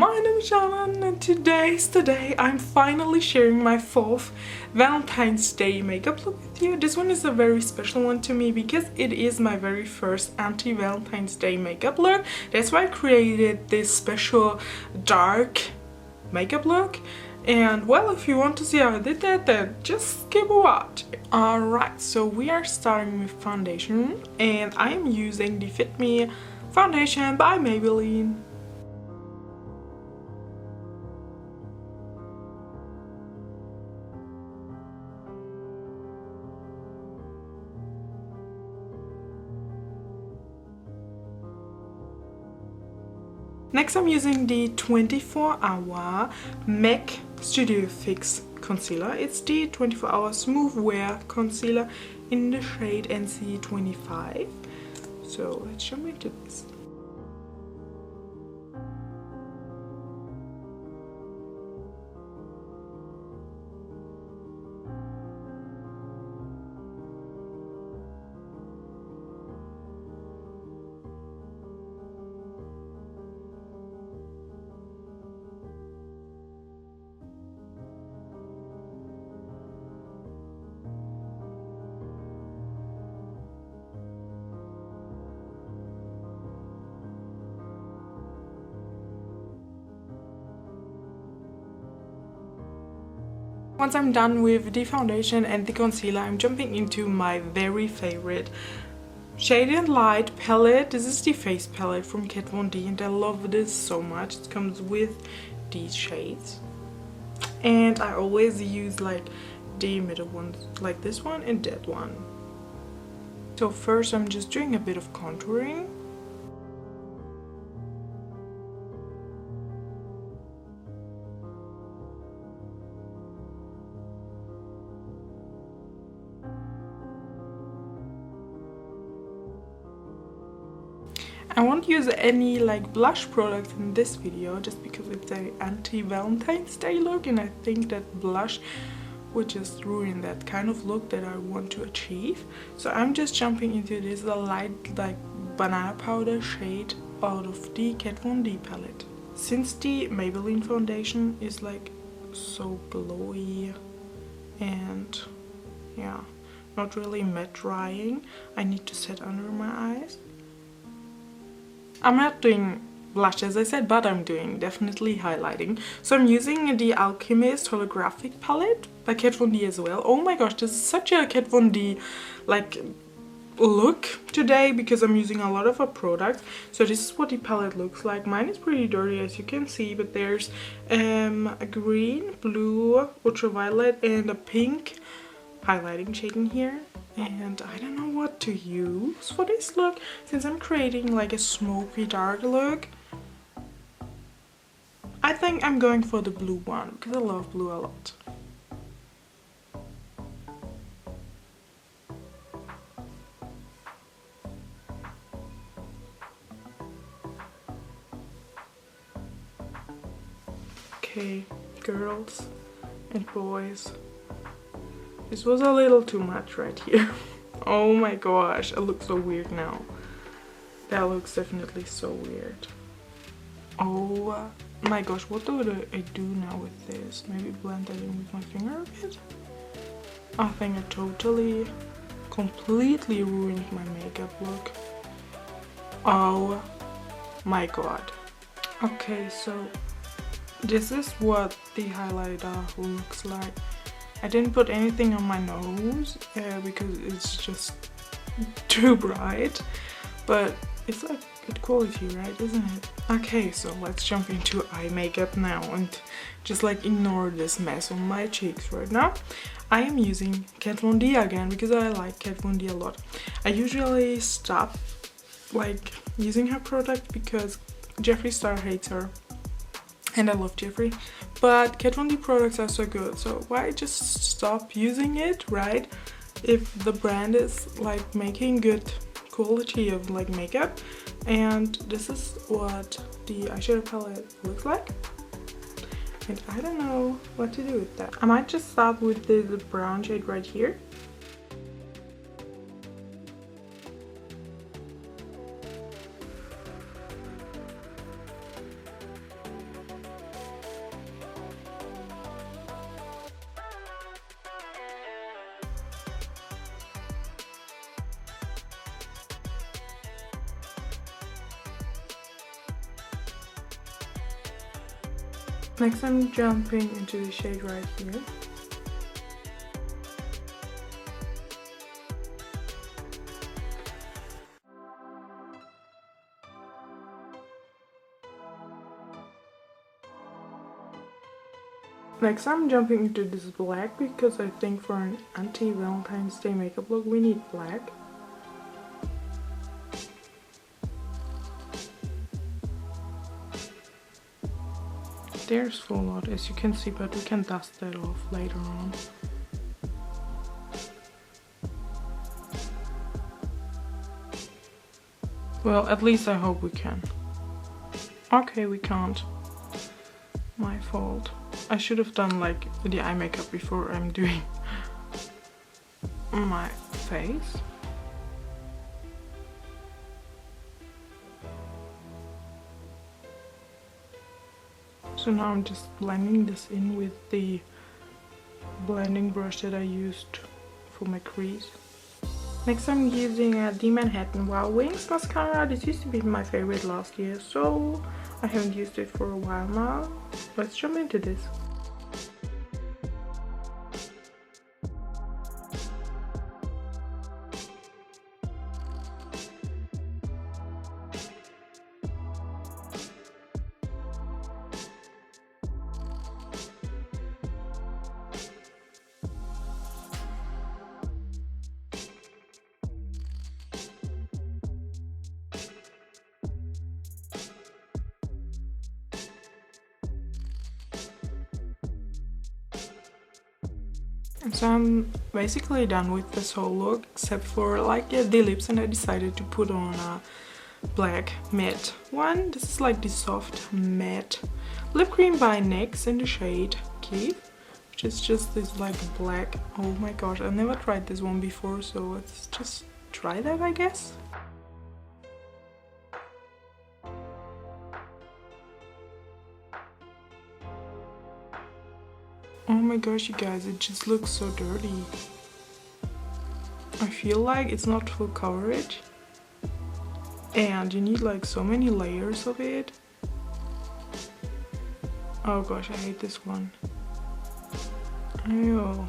My name is Canan and today's the day I'm finally sharing my 4th Valentine's Day makeup look with you. This one is a very special one to me because it is my very first anti-Valentine's Day makeup look. That's why I created this special dark makeup look. And well, if you want to see how I did that, then just keep a watch. Alright, so we are starting with foundation and I am using the Fit Me foundation by Maybelline. Next I'm using the 24-hour MAC Studio Fix concealer. It's the 24-hour Smooth Wear concealer in the shade NC25. So let's jump into this. Once I'm done with the foundation and the concealer, I'm jumping into my very favorite Shade and Light palette. This is the face palette from Kat Von D and I love this so much. It comes with these shades. And I always use like the middle ones, like this one and that one. So first I'm just doing a bit of contouring. I won't use any like blush product in this video just because it's an anti-Valentine's Day look and I think that blush would just ruin that kind of look that I want to achieve. So I'm just jumping into this light like banana powder shade out of the Kat Von D palette. Since the Maybelline foundation is like so glowy and yeah, not really matte drying, I need to set under my eyes. I'm not doing blush as I said, but I'm doing definitely highlighting. So I'm using the Alchemist holographic palette by Kat Von D as well. Oh my gosh, this is such a Kat Von D like look today because I'm using a lot of her products. So this is what the palette looks like. Mine is pretty dirty as you can see, but there's a green, blue, ultraviolet and a pink highlighting shade in here. And I don't know what to use for this look since I'm creating like a smoky dark look. I think I'm going for the blue one because I love blue a lot. Okay, girls and boys. This was a little too much right here. Oh my gosh, it looks so weird now. That looks definitely so weird. Oh my gosh, what do I do now with this? Maybe blend that in with my finger a bit? I think I totally, completely ruined my makeup look. Oh my god. Okay, so this is what the highlighter looks like. I didn't put anything on my nose because it's just too bright, but it's like good quality, right, isn't it? Okay, so let's jump into eye makeup now and just like ignore this mess on my cheeks right now. I am using Kat Von D again because I like Kat Von D a lot. I usually stop like using her product because Jeffree Star hates her. And I love Jeffree, but Kat Von D products are so good, so why just stop using it, right? If the brand is like making good quality of like makeup. And this is what the eyeshadow palette looks like. And I don't know what to do with that. I might just start with the brown shade right here. Next I'm jumping into the shade right here. Next I'm jumping into this black because I think for an anti-Valentine's Day makeup look we need black. There's full lot as you can see, but we can dust that off later on. Well, at least I hope we can. Okay, we can't. My fault. I should have done like the eye makeup before I'm doing my face. So now I'm just blending this in with the blending brush that I used for my crease. Next I'm using the Manhattan Wow Wings mascara. This used to be my favorite last year, so I haven't used it for a while now. Let's jump into this. So I'm basically done with this whole look except for like the lips, and I decided to put on a black matte one. This is like the soft matte lip cream by NYX in the shade Keith, which is just this like black. Oh my gosh, I've never tried this one before, so let's just try that, I guess. Oh my gosh, you guys, it just looks so dirty. I feel like it's not full coverage and you need like so many layers of it. Oh gosh, I hate this one. Ew.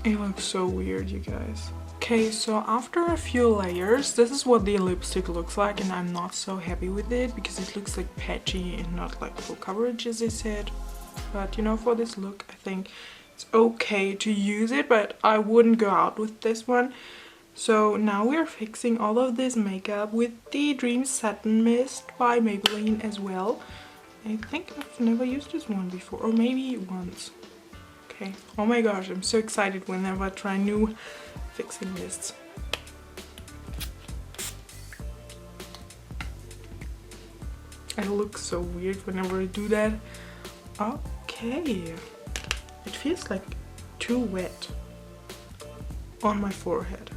It looks so weird, you guys. Okay, so after a few layers, this is what the lipstick looks like, and I'm not so happy with it because it looks like patchy and not like full coverage as I said. But you know, for this look I think it's okay to use it, but I wouldn't go out with this one. So now we're fixing all of this makeup with the Dream Satin Mist by Maybelline as well. I think I've never used this one before, or maybe once. Okay, oh my gosh, I'm so excited whenever I try new fixing mists. I look so weird whenever I do that. Okay, it feels like too wet on my forehead.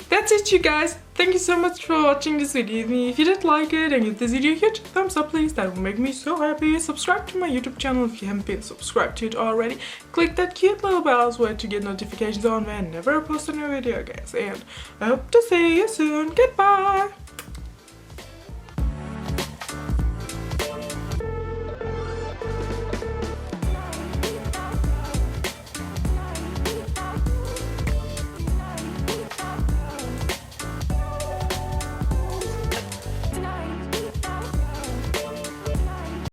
That's it, you guys. Thank you so much for watching this video with me. If you did like it and give this video a huge thumbs up, please, that will make me so happy. Subscribe to my YouTube channel if you haven't been subscribed to it already. Click that cute little bell as well to get notifications on whenever I post a new video, guys. And I hope to see you soon. Goodbye.